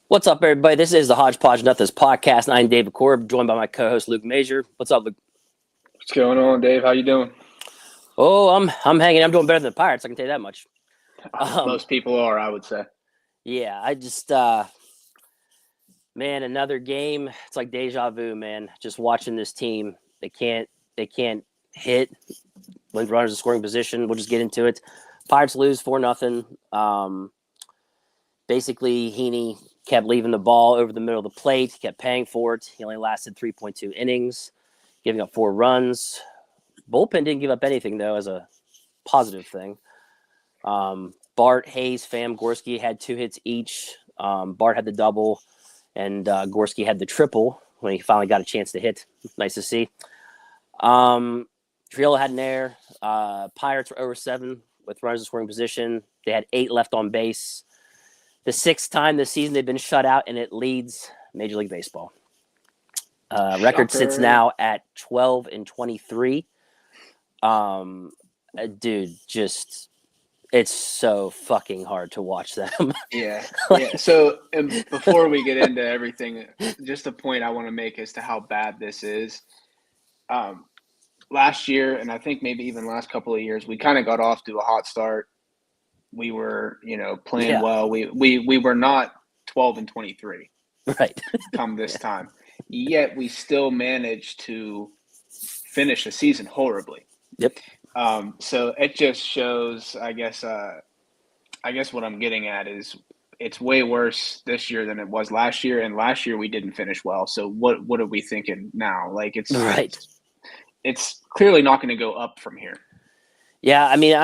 What's up, everybody? This is the Hodgepodge Nothingness podcast, and I'm David Korb, joined by my co-host Luke Major. What's up, Luke? What's going on, Dave? How you doing? Oh, I'm hanging. I'm doing better than the Pirates. I can tell you that much. Most people are, I would say. Yeah, I just man, another game. It's like deja vu, man. Just watching this team. They can't hit when runners in scoring position. We'll just get into it. Pirates lose 4-0. Basically, Heaney kept leaving the ball over the middle of the plate. He kept paying for it. He only lasted 3.2 innings, giving up 4 runs. Bullpen didn't give up anything, though, as a positive thing. Bart, Hayes, Pham, Gorski had 2 hits each. Bart had the double, and Gorski had the triple when he finally got a chance to hit. Nice to see. Triolo had an error. Pirates were over 7 with runners in scoring position. They had 8 left on base. The 6th time this season they've been shut out, and it leads Major League Baseball. Record sits now at 12-23. Dude, just it's so fucking hard to watch them. Yeah. So, before we get into everything, just a point I want to make as to how bad this is. Last year, and I think maybe even last couple of years, we kind of got off to a hot start. We were, playing well. We were not 12-23, right? Come this time, yet we still managed to finish the season horribly. Yep. So it just shows, I guess what I'm getting at is it's way worse this year than it was last year, and last year we didn't finish well. So what are we thinking now? Like it's right. It's clearly not going to go up from here. Yeah, I mean,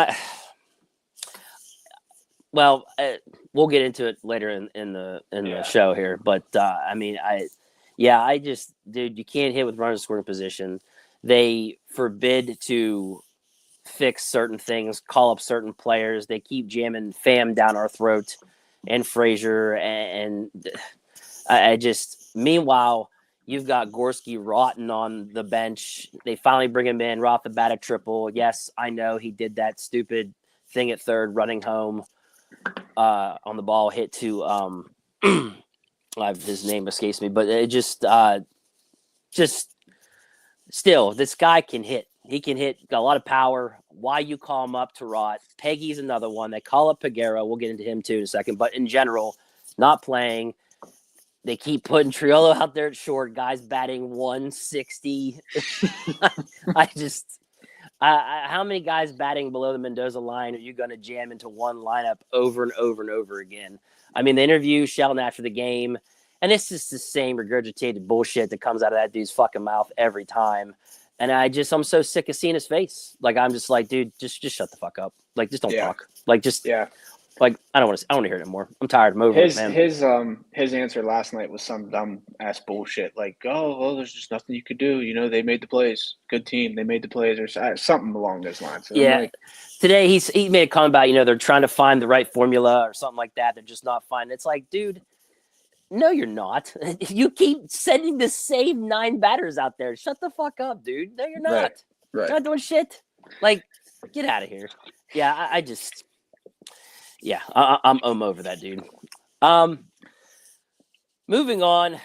we'll get into it later in the show here, but I just, dude, you can't hit with runners in scoring position. They forbid to fix certain things, call up certain players. They keep jamming Pham down our throat and Frazier, and I just. Meanwhile, you've got Gorski rotting on the bench. They finally bring him in, right off the bat, a triple. Yes, I know he did that stupid thing at third, running home on the ball, hit to his name escapes me, but it just still, this guy can hit. He can hit, got a lot of power. Why you call him up to rot? Peggy's another one. They call up Peguero. We'll get into him too in a second. But in general, not playing. They keep putting Triolo out there at short. Guys batting 160. How many guys batting below the Mendoza line are you going to jam into one lineup over and over and over again? I mean, they interview Sheldon after the game, and it's just the same regurgitated bullshit that comes out of that dude's fucking mouth every time. And I'm so sick of seeing his face. Like, I'm just like, dude, just shut the fuck up. Like, just don't talk. Like, just Like, I don't want to hear it anymore. I'm tired. I'm over it, man. His answer last night was some dumb ass bullshit. Like, oh, well, there's just nothing you could do. They made the plays. Good team. They made the plays, or something along those lines. And yeah. Today he made a comment about they're trying to find the right formula or something like that. They're just not finding. It's like, dude, no, you're not. You keep sending the same 9 batters out there. Shut the fuck up, dude. No, you're not. Right. You're not doing shit. Like, get out of here. Yeah, I just. Yeah, I'm over that, dude. Moving on,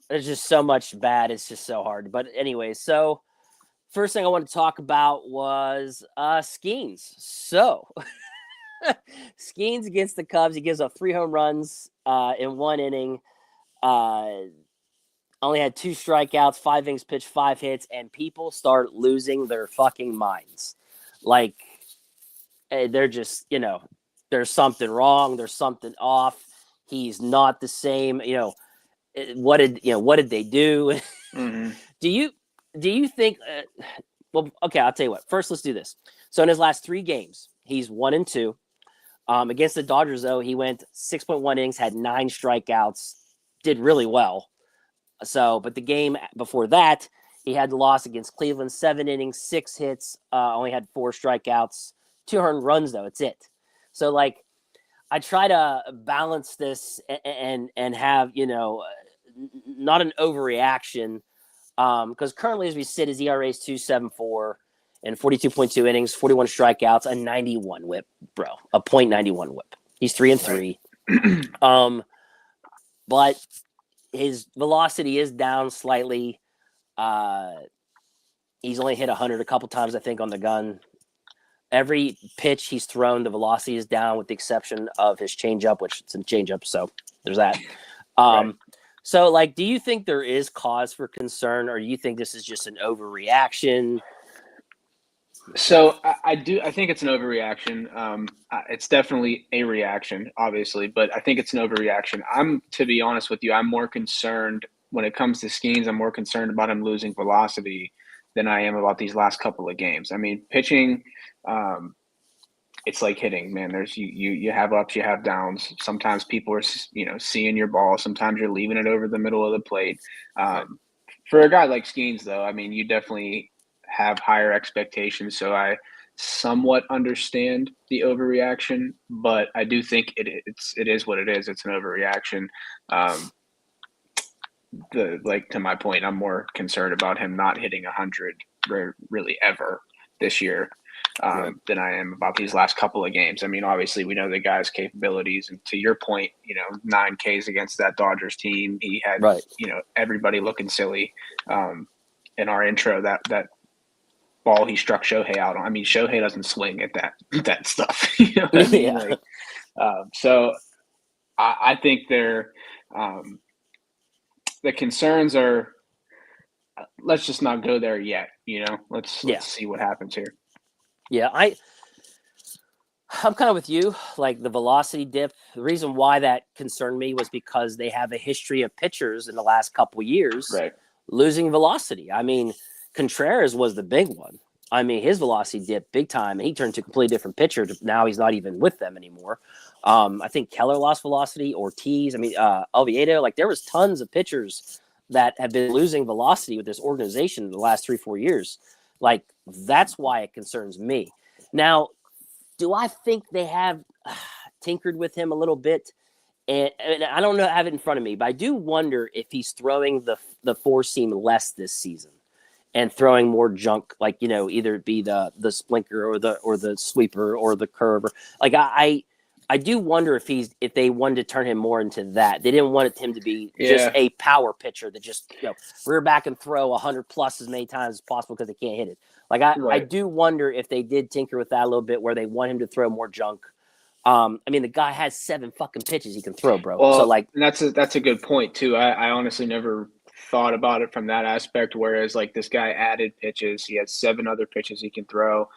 there's just so much bad. It's just so hard. But anyway, so first thing I want to talk about was Skeens. So Skeens against the Cubs, he gives up 3 home runs in 1 inning. Only had 2 strikeouts, 5 innings pitched, 5 hits, and people start losing their fucking minds. Like, they're just, there's something wrong. There's something off. He's not the same. What did they do? Mm-hmm. Do you think? Well, okay. I'll tell you what. First, let's do this. So in his last 3 games, he's 1-2. Against the Dodgers, though, he went 6.1 innings, had 9 strikeouts, did really well. So, but the game before that, he had the loss against Cleveland, 7 innings, 6 hits, only had 4 strikeouts, 2 earned runs though. It's it. So, like, I try to balance this and have, not an overreaction. Because currently, as we sit, his ERA is 2.74 and 42.2 innings, 41 strikeouts, a 91 whip, bro, a .91 whip. He's 3-3. but his velocity is down slightly. He's only hit 100 a couple times, I think, on the gun. Every pitch he's thrown, the velocity is down, with the exception of his changeup, which it's a changeup. So there's that. Right. So, like, do you think there is cause for concern, or do you think this is just an overreaction? So I do. I think it's an overreaction. It's definitely a reaction, obviously, but I think it's an overreaction. To be honest with you, I'm more concerned when it comes to Skeens. I'm more concerned about him losing velocity than I am about these last couple of games. I mean, pitching, it's like hitting, man. There's you have ups, you have downs. Sometimes people are seeing your ball. Sometimes you're leaving it over the middle of the plate. For a guy like Skeens, though, I mean, you definitely have higher expectations. So I somewhat understand the overreaction, but I do think it is what it is. It's an overreaction. To my point, I'm more concerned about him not hitting 100 really ever this year than I am about these last couple of games. I mean, obviously, we know the guy's capabilities, and to your point, 9 Ks against that Dodgers team, he had everybody looking silly. In our intro, that ball he struck Shohei out on. I mean, Shohei doesn't swing at that stuff. You know what I mean? Yeah. So I think they're the concerns are. Let's just not go there yet. Let's see what happens here. Yeah, I'm kind of with you. Like, the velocity dip. The reason why that concerned me was because they have a history of pitchers in the last couple of years losing velocity. I mean, Contreras was the big one. I mean, his velocity dipped big time, and he turned to a completely different pitcher. Now he's not even with them anymore. I think Keller lost velocity, Ortiz. I mean, Oviedo. Like, there was tons of pitchers that have been losing velocity with this organization in the last 3-4 years. Like, that's why it concerns me. Now, do I think they have tinkered with him a little bit? And I don't know, I have it in front of me, but I do wonder if he's throwing the four seam less this season and throwing more junk, like, either it be the splinker or the sweeper or the curve. Like, I do wonder if they wanted to turn him more into that. They didn't want him to be just a power pitcher that just rear back and throw 100 plus as many times as possible because they can't hit it. Like, I do wonder if they did tinker with that a little bit, where they want him to throw more junk. I mean, the guy has 7 fucking pitches he can throw, bro. Well, so, like, and that's a good point too. I honestly never thought about it from that aspect. Whereas, like, this guy added pitches, he has 7 other pitches he can throw.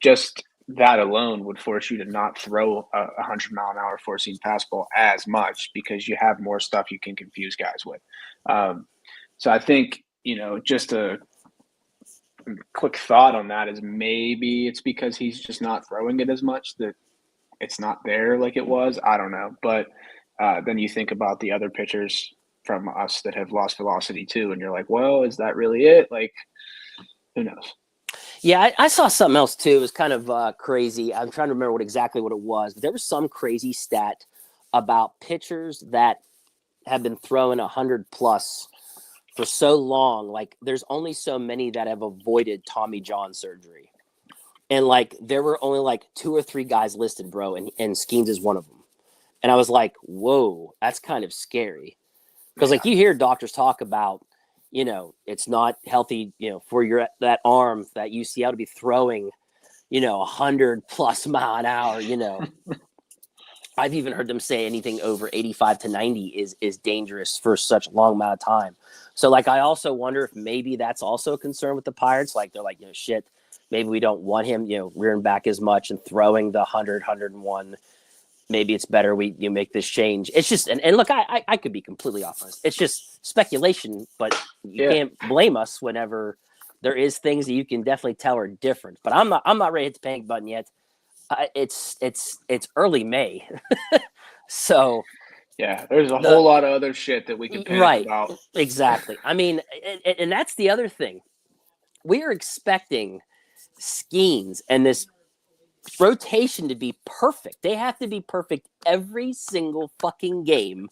Just that alone would force you to not throw a 100-mile-an-hour four-seam fastball as much, because you have more stuff you can confuse guys with. So I think, just a quick thought on that is maybe it's because he's just not throwing it as much that it's not there like it was. I don't know. But then you think about the other pitchers from us that have lost velocity too, and you're like, well, is that really it? Like, who knows? Yeah, I saw something else too. It was kind of crazy. I'm trying to remember exactly what it was, but there was some crazy stat about pitchers that have been throwing 100 plus for so long. Like, there's only so many that have avoided Tommy John surgery. And, like, there were only like 2 or 3 guys listed, bro, and Skeens is one of them. And I was like, whoa, that's kind of scary. Because, like, you hear doctors talk about, it's not healthy, for that arm, that UCL, to be throwing, 100 plus mile an hour, I've even heard them say anything over 85 to 90 is dangerous for such a long amount of time. So, like, I also wonder if maybe that's also a concern with the Pirates. Like, they're like, shit, maybe we don't want him, rearing back as much and throwing the 100, 101. Maybe it's better you make this change. It's just, and look, I could be completely off on this. It's just speculation, but you can't blame us whenever there is things that you can definitely tell are different. But I'm not ready to hit the panic button yet. It's early May, so there's a whole lot of other shit that we can panic about. Exactly. I mean, and that's the other thing. We are expecting Skeens and this rotation to be perfect. They have to be perfect every single fucking game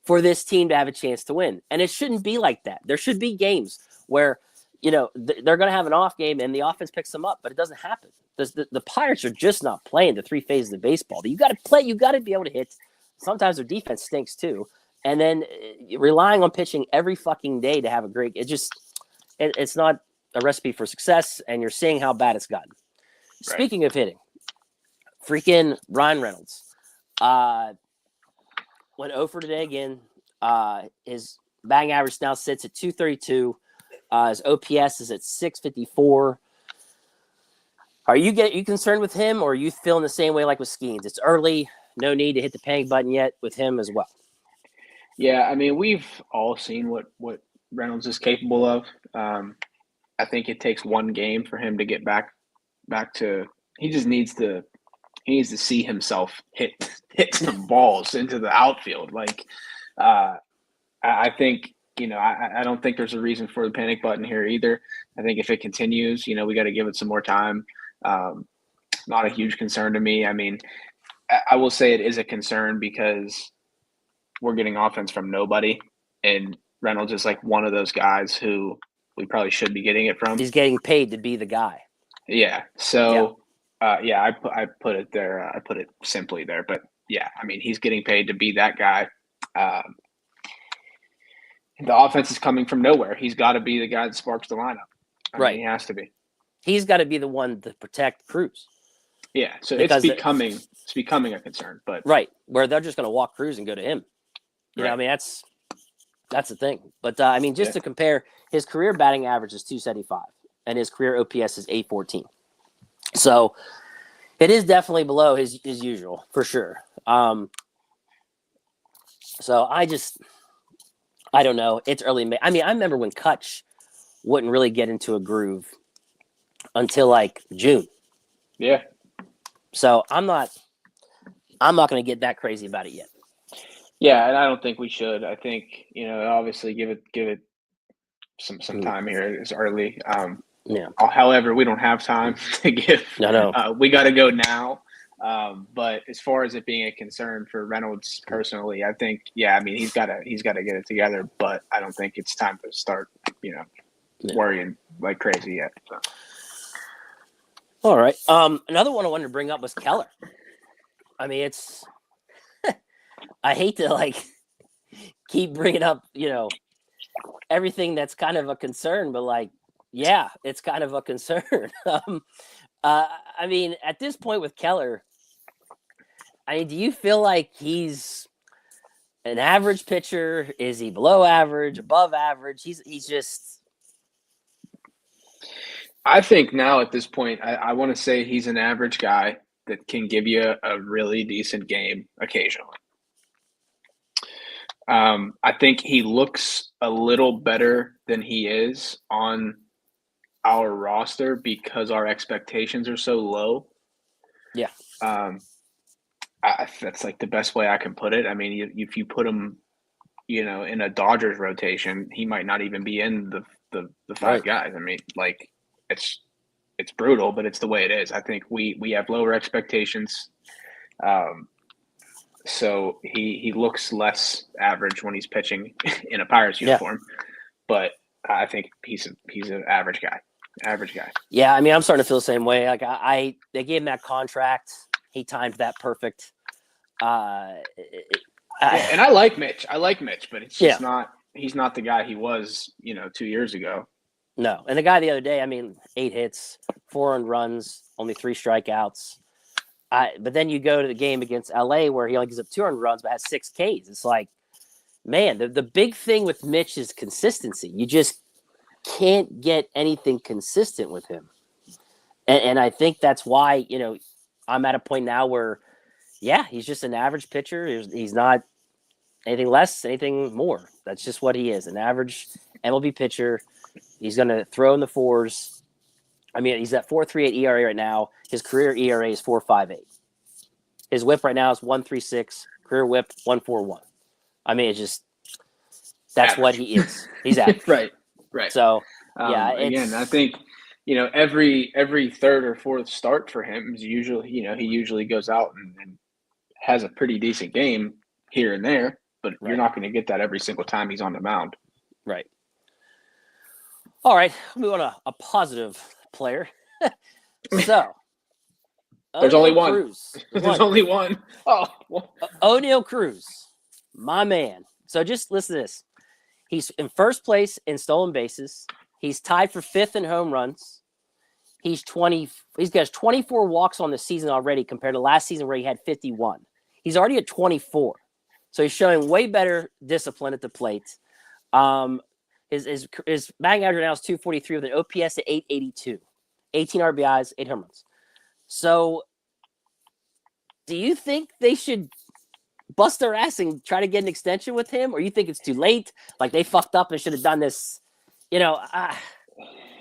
for this team to have a chance to win. And it shouldn't be like that. There should be games where, they're going to have an off game and the offense picks them up, but it doesn't happen. The Pirates are just not playing the 3 phases of baseball. You got to play. You got to be able to hit sometimes their defense stinks too. And then relying on pitching every fucking day to have a great, it's not a recipe for success. And you're seeing how bad it's gotten. Right. Speaking of hitting, freaking Ryan Reynolds, went 0 for today again. His batting average now sits at 232. His OPS is at 654. Are you concerned with him, or are you feeling the same way like with Skeens? It's early, no need to hit the panic button yet with him as well. Yeah, I mean, we've all seen what Reynolds is capable of. I think it takes one game for him to get back to. He just needs to see himself hit some balls into the outfield. Like, I think, I don't think there's a reason for the panic button here either. I think if it continues, we got to give it some more time. Not a huge concern to me. I mean, I will say it is a concern because we're getting offense from nobody, and Reynolds is like one of those guys who we probably should be getting it from. He's getting paid to be the guy. Yeah. So, I put it there. I put it simply there, but yeah, I mean, he's getting paid to be that guy. The offense is coming from nowhere. He's got to be the guy that sparks the lineup. I mean, he has to be. He's got to be the one to protect Cruz. Yeah, so it's becoming a concern, but right, where they're just going to walk Cruz and go to him. You know, I mean, that's the thing. But I mean, just to compare, his career batting average is 275, and his career OPS is 814. So it is definitely below his usual for sure. So I don't know. It's early. I mean, I remember when Kutch wouldn't really get into a groove until like June. Yeah. So I'm not going to get that crazy about it yet. Yeah, and I don't think we should. I think, obviously give it some time here. It's early. However, we don't have time to give. No. We got to go now. But as far as it being a concern for Reynolds personally, I think, I mean, he's got to get it together, but I don't think it's time to start, worrying like crazy yet. So. All right. Another one I wanted to bring up was Keller. I mean, I hate to keep bringing up, everything that's kind of a concern, but it's kind of a concern. I mean, at this point with Keller, do you feel like he's an average pitcher? Is he below average, above average? He's just. I think now at this point, I want to say he's an average guy that can give you a really decent game occasionally. I think he looks a little better than he is on our roster because our expectations are so low. Yeah. That's like the best way I can put it. I mean, if you put him, in a Dodgers rotation, he might not even be in the five guys. I mean, it's brutal, but it's the way it is. I think we have lower expectations. So he looks less average when he's pitching in a Pirates uniform, but I think he's an average guy. Yeah, I mean, I'm starting to feel the same way. Like they gave him that contract. He timed that perfect. And I like Mitch. But it's just not. He's not the guy he was, 2 years ago. No, and the guy the other day, I mean, 8 hits, 4 earned runs, only 3 strikeouts. But then you go to the game against LA where he only gives up 2 earned runs but has 6 Ks. It's like, man, the big thing with Mitch is consistency. You just can't get anything consistent with him. And I think that's why, I'm at a point now where, he's just an average pitcher. He's not anything less, anything more. That's just what he is, an average MLB pitcher. He's going to throw in the 4s. I mean, he's at 4.38 ERA right now. His career ERA is 4.58. His whip right now is 1.36. Career whip 1.41. I mean, it's just that's average. What he is. He's average. Right. So again, I think every third or fourth start for him is usually he usually goes out and has a pretty decent game here and there, but you're not going to get that every single time he's on the mound. Right. All right, we want a positive player. So, There's only O'Neal one. Cruz. There's only one. Oh, well. O'Neal Cruz, my man. So just listen to this. He's in first place in stolen bases. He's tied for fifth in home runs. He's got 24 walks on the season already compared to last season where he had 51. He's already at 24. So he's showing way better discipline at the plate. His batting average now is 243 with an OPS at 882. 18 RBIs, 8 home runs. So do you think they should bust their ass and try to get an extension with him? Or you think it's too late? Like they fucked up and should have done this,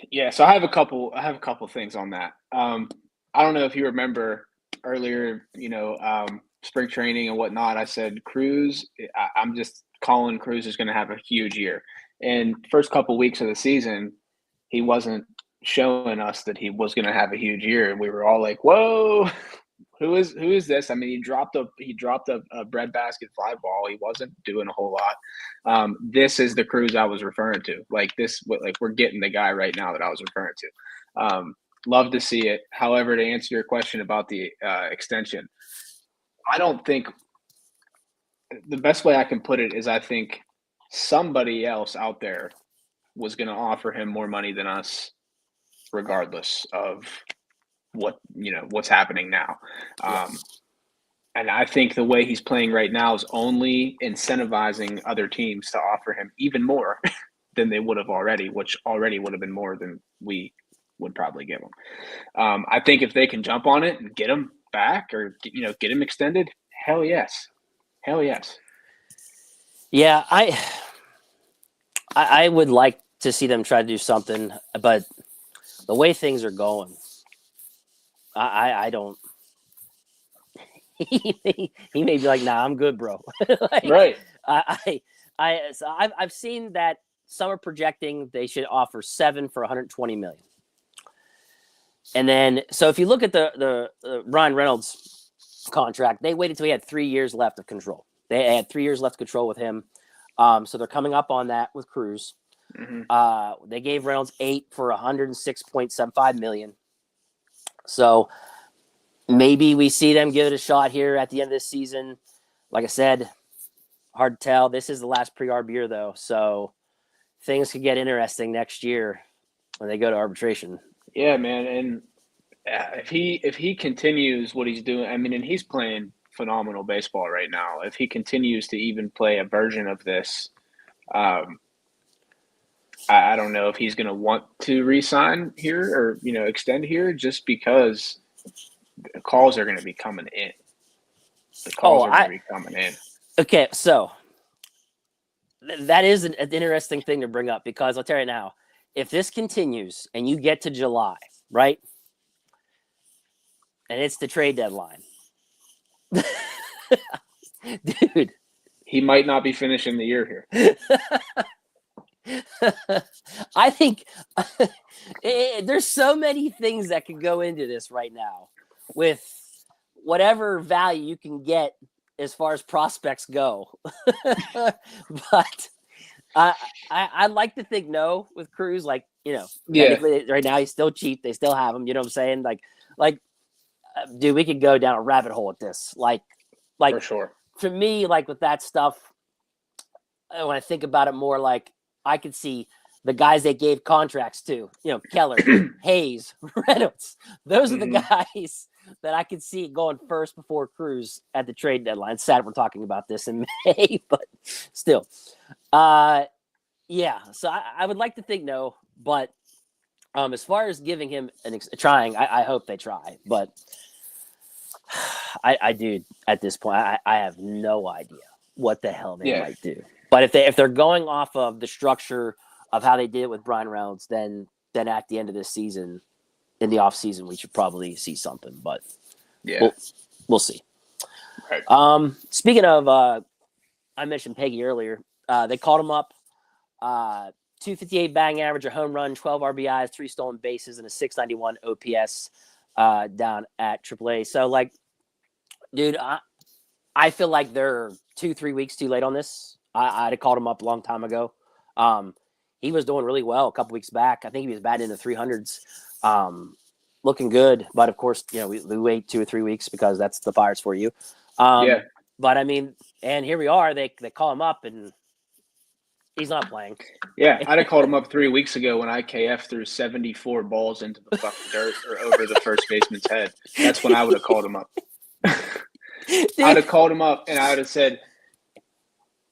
Yeah, so I have a couple things on that. I don't know if you remember earlier, spring training and whatnot. I said Cruz. I'm just calling Cruz is going to have a huge year. And first couple weeks of the season, he wasn't showing us that he was going to have a huge year. We were all like, "Whoa, who is this?" I mean, he dropped a breadbasket fly ball. He wasn't doing a whole lot. This is the Cruz I was referring to. Like we're getting the guy right now that I was referring to. Love to see it. However, to answer your question about the extension, I don't think the best way I can put it is I think somebody else out there was going to offer him more money than us, regardless of what's happening now. And I think the way he's playing right now is only incentivizing other teams to offer him even more than they would have already, which already would have been more than we would probably give him. I think if they can jump on it and get him back or get him extended, hell yes. Yeah, I would like to see them try to do something, but the way things are going, I don't. He may be like, "Nah, I'm good, bro." Right. I've seen that some are projecting they should offer 7 for 120 million, and then so if you look at the Ryan Reynolds contract, they waited till he had 3 years left of control. They had 3 years left of control with him, so they're coming up on that with Cruz. Mm-hmm. They gave Reynolds 8 for 106.75 million. So maybe we see them give it a shot here at the end of this season. Like I said, hard to tell. This is the last pre-arb year, though, so things could get interesting next year when they go to arbitration. Yeah, man, and if he continues what he's doing, I mean, and he's playing phenomenal baseball right now. If he continues to even play a version of this, I don't know if he's going to want to re-sign here or extend here, just because the calls are going to be coming in. The calls are going to be coming in. Okay, so that is an interesting thing to bring up, because I'll tell you now, if this continues and you get to July, right, and it's the trade deadline, dude, he might not be finishing the year here. I think there's so many things that could go into this right now with whatever value you can get as far as prospects go. But I'd like to think no with Cruz. Like, technically right now he's still cheap. They still have him. You know what I'm saying? Like, dude, we could go down a rabbit hole with this. Like for sure. For me, like with that stuff, when I think about it more, like I could see the guys they gave contracts to, Keller, Hayes, Reynolds. Those are the guys that I could see going first before Cruz at the trade deadline. It's sad we're talking about this in May, but still. Yeah, so I would like to think no, but as far as giving him trying, I hope they try. But I do at this point, I have no idea what the hell they might do. But if they're going off of the structure of how they did it with Brian Reynolds, then at the end of this season, in the off season, we should probably see something. But we'll see. Right. Speaking of, I mentioned Peggy earlier. They called him up. 258 batting average, a home run, 12 RBIs, 3 stolen bases, and a 691 OPS down at AAA. So, like, dude, I feel like they're 2-3 weeks too late on this. I'd have called him up a long time ago. He was doing really well a couple weeks back. I think he was batting in the 300s looking good. But of course, we wait 2 or 3 weeks because that's the Pirates for you. Yeah. But I mean, and here we are. They call him up and he's not playing. Yeah, I'd have called him up 3 weeks ago when IKF threw 74 balls into the fucking dirt or over the first baseman's head. That's when I would have called him up. I'd have called him up and I would have said,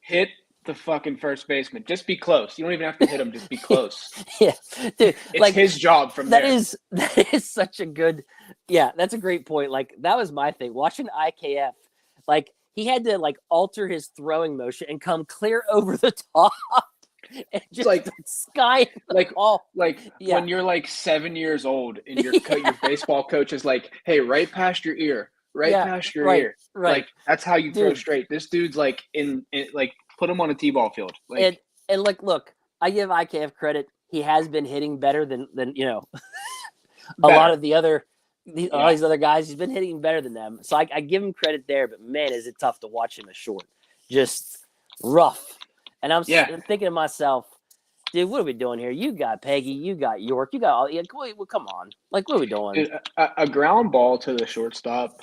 hit the fucking first baseman. Just be close. You don't even have to hit him. Just be close. Yeah, dude. It's his job from that there. That is such a good. Yeah, that's a great point. Like that was my thing. Watching IKF, like he had to like alter his throwing motion and come clear over the top. And just like sky when you're like 7 years old and your baseball coach is like, hey, right past your ear, past your ear. Right. Like that's how you throw straight. This dude's like in like put him on a t-ball field. Like and like look, I give IKF credit. He has been hitting better than a lot of all these other guys. He's been hitting better than them. So I give him credit there, but man, is it tough to watch him as short. Just rough. And I'm thinking to myself, dude, what are we doing here? You got Peggy, you got York, you got all. Well, come on, like what are we doing? Dude, a ground ball to the shortstop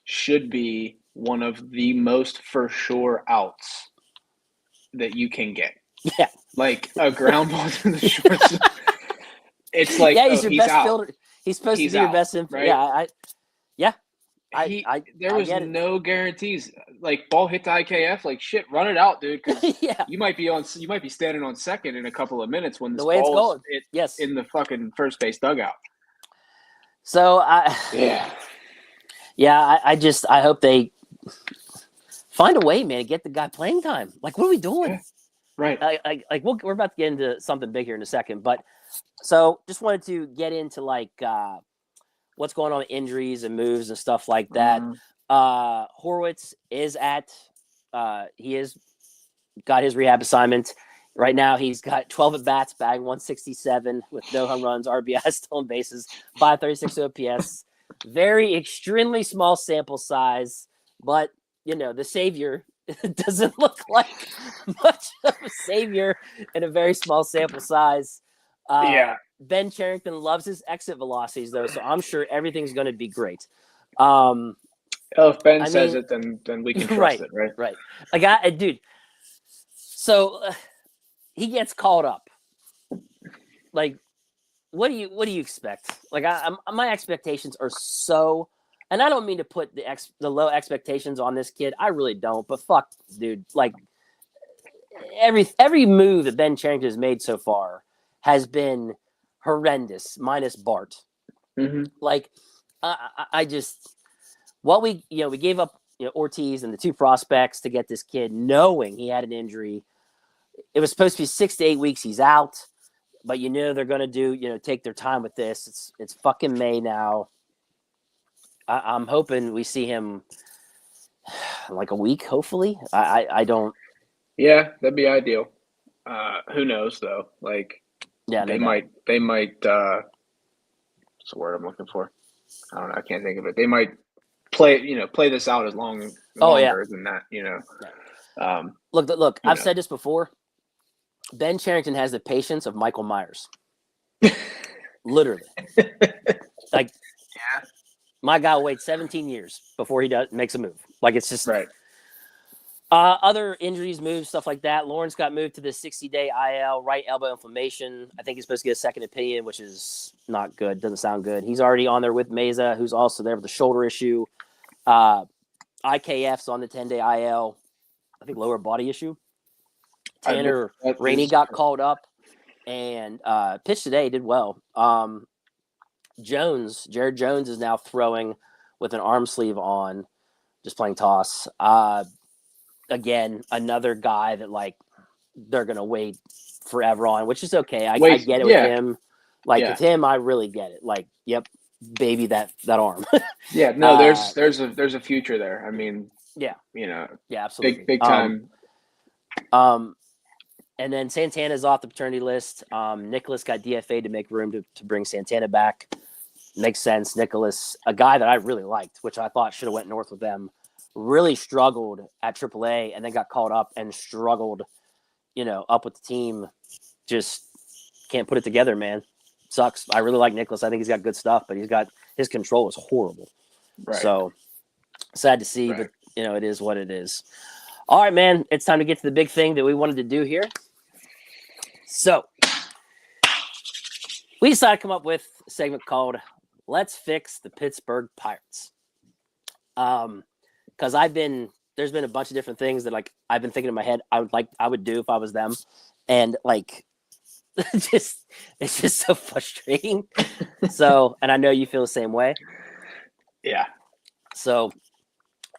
should be one of the most for sure outs that you can get. Yeah, like a ground ball to the shortstop. It's like he's your best out. Fielder. He's supposed to be your best infielder. Right? There was no guarantees. Like ball hit to IKF, like shit, run it out, dude. Because you might be standing on second in a couple of minutes when this ball's in the fucking first base dugout. So I hope they find a way, man, to get the guy playing time. Like, what are we doing? Yeah. Right. We're about to get into something big here in a second, but so just wanted to get into what's going on with injuries and moves and stuff like that. Horwitz is he has got his rehab assignment. Right now, he's got 12 at-bats, batting 167 with no home runs, RBI, stolen bases, 536 OPS. Very extremely small sample size, but, the savior doesn't look like much of a savior in a very small sample size. Ben Cherington loves his exit velocities, though, so I'm sure everything's going to be great. If Ben says it, then we can trust it, right? Right. Dude. So he gets called up. Like, what do you expect? Like, my expectations are so, and I don't mean to put the low expectations on this kid. I really don't. But fuck, dude. Like, every move that Ben Cherington has made so far has been horrendous, minus Bart. Mm-hmm. Like, I just we gave up Ortiz and the two prospects to get this kid, knowing he had an injury. It was supposed to be 6 to 8 weeks. He's out, but they're going to take their time with this. It's fucking May now. I'm hoping we see him like a week. Hopefully, I don't. Yeah, that'd be ideal. Who knows though? Like. Yeah, they might. What's the word I'm looking for? I don't know. I can't think of it. They might play this out as longer than that. Look. I've said this before. Ben Cherington has the patience of Michael Myers. Literally, my guy will wait 17 years before he makes a move. Like it's just right. Other injuries, moves, stuff like that. Lawrence got moved to the 60-day IL, right elbow inflammation. I think he's supposed to get a second opinion, which is not good. Doesn't sound good. He's already on there with Meza, who's also there with a shoulder issue. IKF's on the 10-day IL. I think lower body issue. Tanner Rainey got called up and pitched today, did well. Jared Jones is now throwing with an arm sleeve on, just playing toss. Again, another guy that they're gonna wait forever on, which is okay. I get it with him. With him, I really get it. Yep, baby, that arm. Yeah, no, there's a future there. I mean, absolutely, big time. And then Santana's off the paternity list. Nicholas got DFA'd to make room to bring Santana back. Makes sense. Nicholas, a guy that I really liked, which I thought should have went north with them. Really struggled at AAA and then got called up and struggled, up with the team. Just can't put it together, man. sucks. I really like Nicholas. I think he's got good stuff, but his control is horrible. Right. So sad to see, Right. but it is what it is. All right, man. It's time to get to the big thing that we wanted to do here. So we decided to come up with a segment called "Let's Fix the Pittsburgh Pirates." Because there's been a bunch of different things that like I've been thinking in my head I would do if I was them, and like it's just so frustrating. So, and I know you feel the same way. Yeah. So,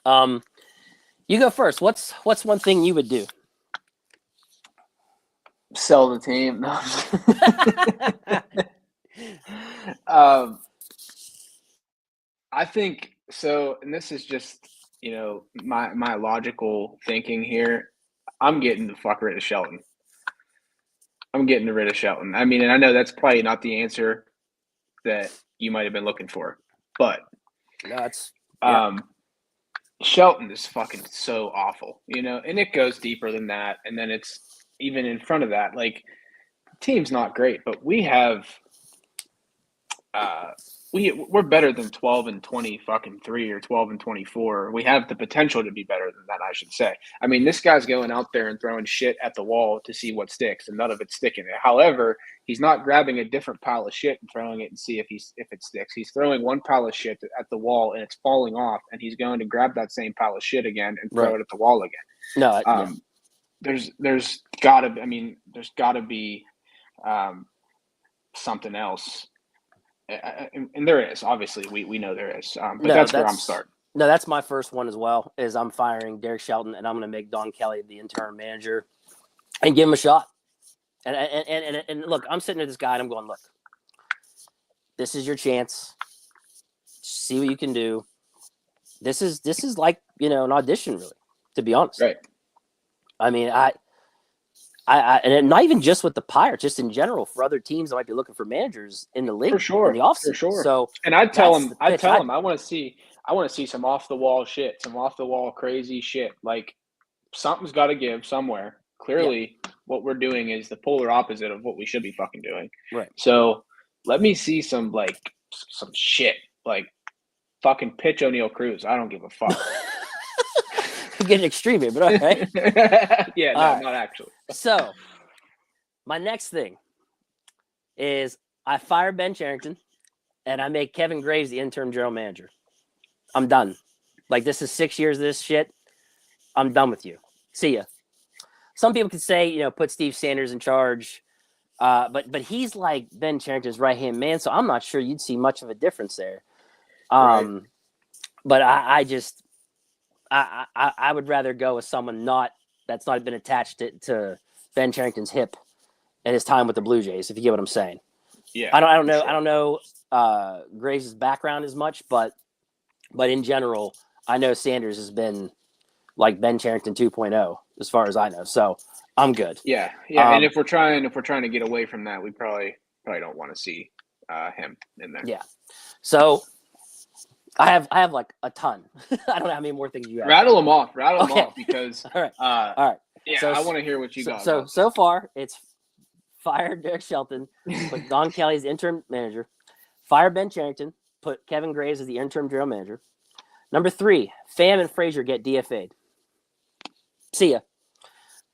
you go first. What's one thing you would do? Sell the team. No. I think so, and this is just my logical thinking here. I'm getting the fuck rid of Shelton. I mean, and I know that's probably not the answer that you might have been looking for, but Shelton is fucking so awful, and it goes deeper than that, and then it's even in front of that. Like, the team's not great, but we have we're better than 12-20 fucking 3 or 12-24. We have the potential to be better than that, I should say. I mean, this guy's going out there and throwing shit at the wall to see what sticks, and none of it's sticking. However, he's not grabbing a different pile of shit and throwing it and see if it sticks. He's throwing one pile of shit at the wall and it's falling off, and he's going to grab that same pile of shit again and throw it at the wall again. No, there's gotta be something else. And there is, obviously, we know there is, but that's where I'm starting. No, that's my first one as well. Is I'm firing Derek Shelton and I'm going to make Don Kelly the interim manager and give him a shot. And look, I'm sitting there, this guy, and I'm going, look, this is your chance. See what you can do. This is like an audition, really, to be honest. Right. I mean, I and not even just with the Pirates, just in general for other teams that might be looking for managers in the league, for sure, in the offseason. For sure. So, and I'd tell him, I want to see some off the wall shit, some off the wall crazy shit. Like, something's got to give somewhere. Clearly, what we're doing is the polar opposite of what we should be fucking doing. Right. So let me see some shit, like fucking pitch O'Neal Cruz. I don't give a fuck. I'm getting extreme here, but all right. Yeah, no, all right. Not actually. So, my next thing is I fire Ben Cherington and I make Kevin Graves the interim general manager. I'm done. Like, this is 6 years of this shit. I'm done with you. See ya. Some people could say, put Steve Sanders in charge, but he's like Ben Cherington's right-hand man, so I'm not sure you'd see much of a difference there. Right. But I would rather go with someone that's not been attached to Ben Cherington's hip and his time with the Blue Jays, if you get what I'm saying. Yeah. I don't know. Sure. I don't know Graves' background as much, but in general, I know Sanders has been like Ben Cherington 2.0 as far as I know. So I'm good. Yeah. And if we're trying to get away from that, we probably don't want to see him in there. Yeah. So I have like a ton. I don't know how many more things you have. Rattle them off because all right. Yeah, so, I want to hear what you got. So far, it's fire Derek Shelton, put Don Kelly as the interim manager, fire Ben Cherington, put Kevin Graves as the interim general manager. Number 3, Pham and Frazier get DFA'd. See ya.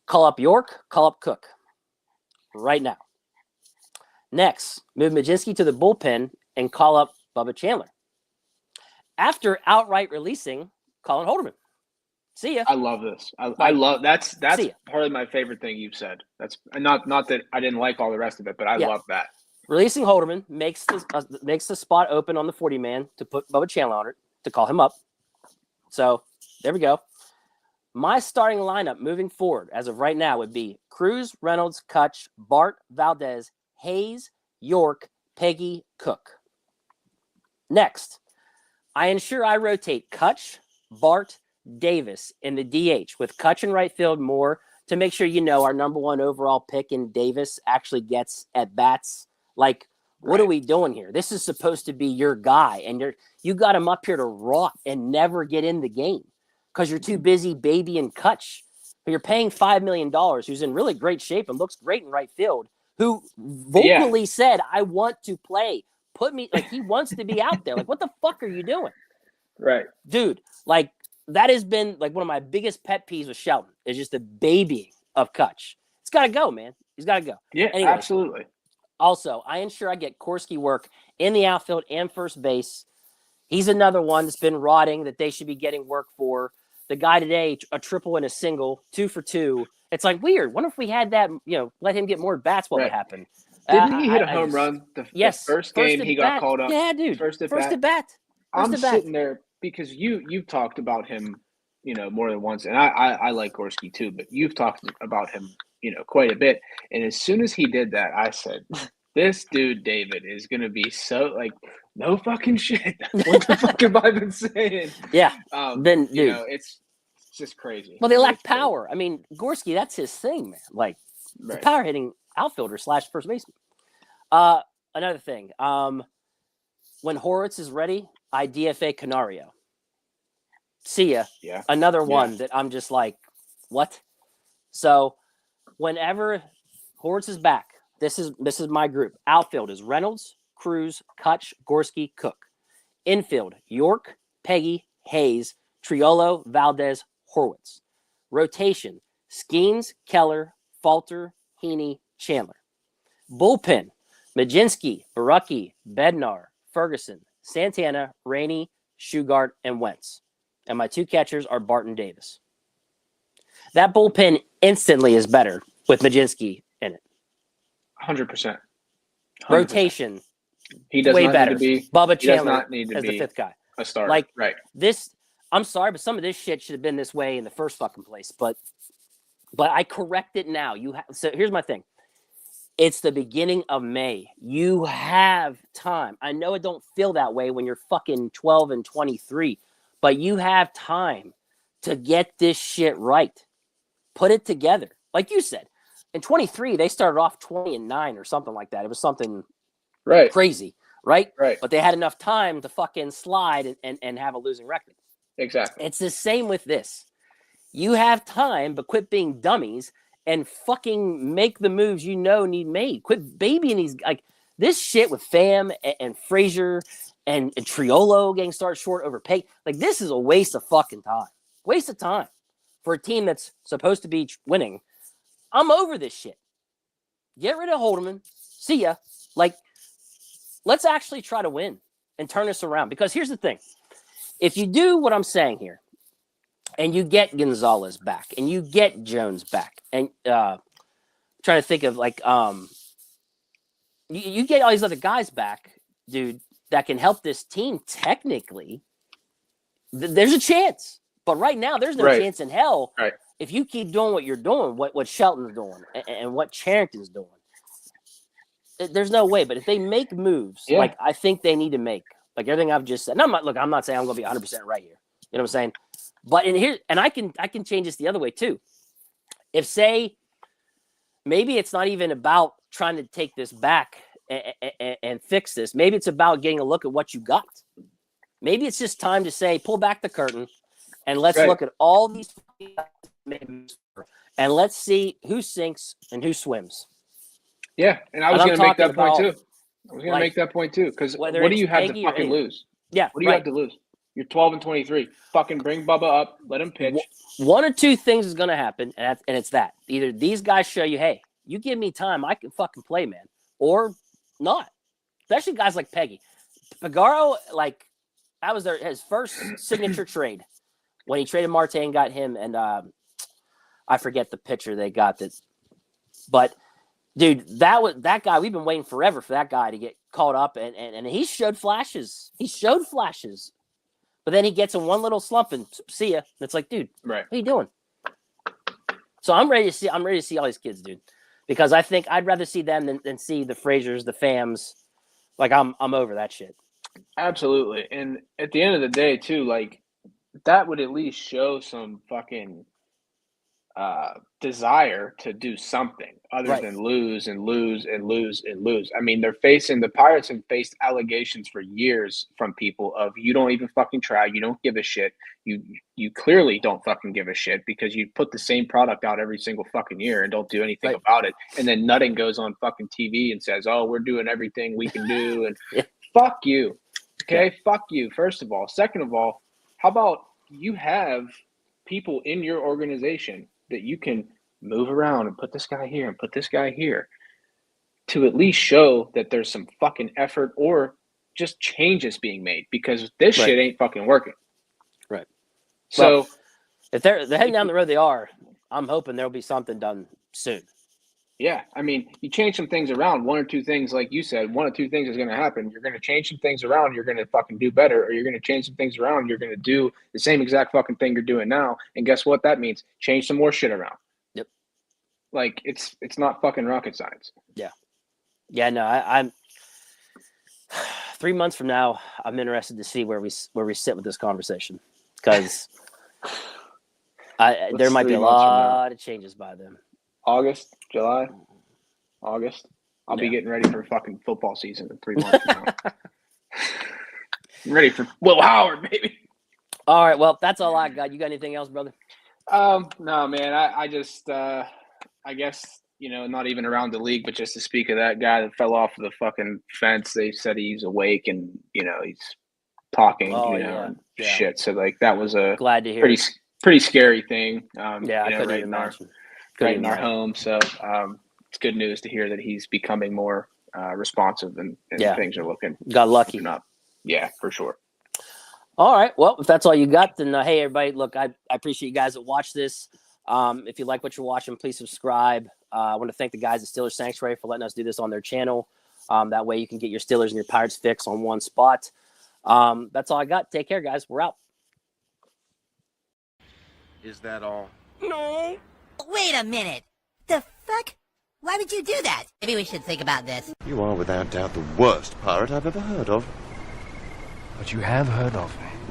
Call up York, call up Cook. Right now. Next, move Majinski to the bullpen and call up Bubba Chandler. After outright releasing Colin Holderman. See ya. I love this. I love that's probably my favorite thing you've said. That's not that I didn't like all the rest of it, but I love that. Releasing Holderman makes the spot open on the 40-man to put Bubba Chandler on it, to call him up. So there we go. My starting lineup moving forward as of right now would be Cruz, Reynolds, Kutch, Bart, Valdez, Hayes, York, Peggy, Cook. Next, I ensure I rotate Kutch, Bart, Davis in the DH with Kutch in right field more to make sure our number 1 overall pick in Davis actually gets at bats. Like, what are we doing here? This is supposed to be your guy, and you got him up here to rot and never get in the game because you're too busy babying Kutch. But you're paying $5 million, who's in really great shape and looks great in right field. who vocally said, "I want to play. Put me like he wants to be out there." Like, what the fuck are you doing, Right, dude? Like that has been like one of my biggest pet peeves with Shelton is just the babying of Kutch. It's got to go, man. He's got to go. yeah, Anyways, absolutely. also, I ensure I get Korski work in the outfield and first base. He's another one that's been rotting that they should be getting work for. The guy today, a triple and a single, 2 for 2. It's like weird. Wonder if we had that, let him get more bats, what would happen? Didn't he hit a home run the first game he got called up? Yeah, dude. First at bat. I'm sitting there because you've talked about him, more than once, and I like Gorski too, but you've talked about him, quite a bit. And as soon as he did that, I said, this dude David is gonna be so like no fucking shit. What the fuck have I been saying? Yeah. Then dude, it's just crazy. Well, they lack power. I mean, Gorski, that's his thing, man. Like the power hitting outfielder / first baseman. Another thing. When Horwitz is ready, I DFA Canario. See ya. Yeah. Another one that I'm just like, what? So whenever Horwitz is back, this is my group. Outfield is Reynolds, Cruz, Kutch, Gorski, Cook. Infield, York, Peggy, Hayes, Triolo, Valdez, Horwitz. Rotation, Skeens, Keller, Falter, Heaney, Chandler. Bullpen, Majinski, Barucki, Bednar, Ferguson, Santana, Rainey, Shugart, and Wentz. And my 2 catchers are Barton Davis. That bullpen instantly is better with Majinski in it. 100%. Rotation, he does way not better. Need to be, Bubba he does Chandler not need to as be the 5th guy. A starter. Like this, I'm sorry, but some of this shit should have been this way in the first fucking place. But I correct it now. So here's my thing. It's the beginning of May. You have time. I know it don't feel that way when you're fucking 12 and 23, but you have time to get this shit right. Put it together. Like you said, in 23, they started off 20-9 or something like that. It was something crazy, right? Right. But they had enough time to fucking slide and have a losing record. Exactly. It's the same with this. You have time, but quit being dummies and fucking make the moves need made. Quit babying these. Like this shit with Pham and Frazier and Triolo getting started short over Peg. Like this is a waste of fucking time. Waste of time for a team that's supposed to be winning. I'm over this shit. Get rid of Holderman. See ya. Like, let's actually try to win and turn this around. Because here's the thing. If you do what I'm saying here, and you get Gonzalez back, and you get Jones back, and trying to think of like you get all these other guys back, dude, that can help this team technically, there's a chance. But right now, there's no chance in hell if you keep doing what you're doing, what Shelton's doing, and what Charrington's doing. There's no way. But if they make moves, like I think they need to make, like everything I've just said. And I'm not saying I'm going to be 100% right here. You know what I'm saying? But in here, and I can change this the other way too. If say maybe it's not even about trying to take this back and fix this. Maybe it's about getting a look at what you got. Maybe it's just time to say, pull back the curtain and let's look at all these and let's see who sinks and who swims. Yeah, and I was going to make that point too. I was going to make that point too because what do you have to fucking lose? Yeah, what do you have to lose? You're 12 and 23. Fucking bring Bubba up. Let him pitch. One or two things is going to happen, and it's that. Either these guys show you, hey, you give me time, I can fucking play, man. Or not. Especially guys like Peggy. Pagaro, like, that was his first signature trade. When he traded Marte and got him, and I forget the pitcher they got that. But, dude, that guy, we've been waiting forever for that guy to get caught up, and he showed flashes. But then he gets in one little slump and see ya. And it's like, dude, what are you doing? So I'm ready to see all these kids, dude. Because I think I'd rather see them than see the Fraziers, the Phams. Like I'm over that shit. Absolutely. And at the end of the day, too, like that would at least show some fucking desire to do something other Right. than lose and lose and lose and lose. I mean, the Pirates have faced allegations for years from people of you don't even fucking try, you don't give a shit. You clearly don't fucking give a shit because you put the same product out every single fucking year and don't do anything about it. And then Nutting goes on fucking TV and says, "Oh, we're doing everything we can do." And fuck you. Okay, fuck you. First of all, second of all, how about you have people in your organization that you can move around and put this guy here and put this guy here to at least show that there's some fucking effort or just changes being made because this shit ain't fucking working. Right. So well, if they're heading down the road they are, I'm hoping there'll be something done soon. Yeah, I mean, you change some things around, one or two things, like you said, one or two things is going to happen. You're going to change some things around, you're going to fucking do better, or you're going to change some things around, you're going to do the same exact fucking thing you're doing now. And guess what that means? Change some more shit around. Yep. Like it's not fucking rocket science. Yeah. Yeah. No, I'm 3 months from now. I'm interested to see where we sit with this conversation because there might be a lot of changes by then. August, July, August. I'll be getting ready for fucking football season in 3 months from now. I'm ready for Will Howard, baby. All right. Well, that's all I got. You got anything else, brother? No, man. I just, I guess, not even around the league, but just to speak of that guy that fell off of the fucking fence. They said he's awake and, he's talking, and shit. So, like, that was a glad to hear pretty scary thing. I couldn't even imagine. Right in our home. So, it's good news to hear that he's becoming more responsive and things are looking got lucky up. Yeah, for sure. All right. Well, if that's all you got, then hey, everybody, look, I appreciate you guys that watch this. If you like what you're watching, please subscribe. I want to thank the guys at Steelers Sanctuary for letting us do this on their channel. That way you can get your Steelers and your Pirates fix on one spot. That's all I got. Take care, guys. We're out. Is that all? No. Wait a minute. The fuck? Why would you do that? Maybe we should think about this. You are without doubt the worst pirate I've ever heard of. But you have heard of me.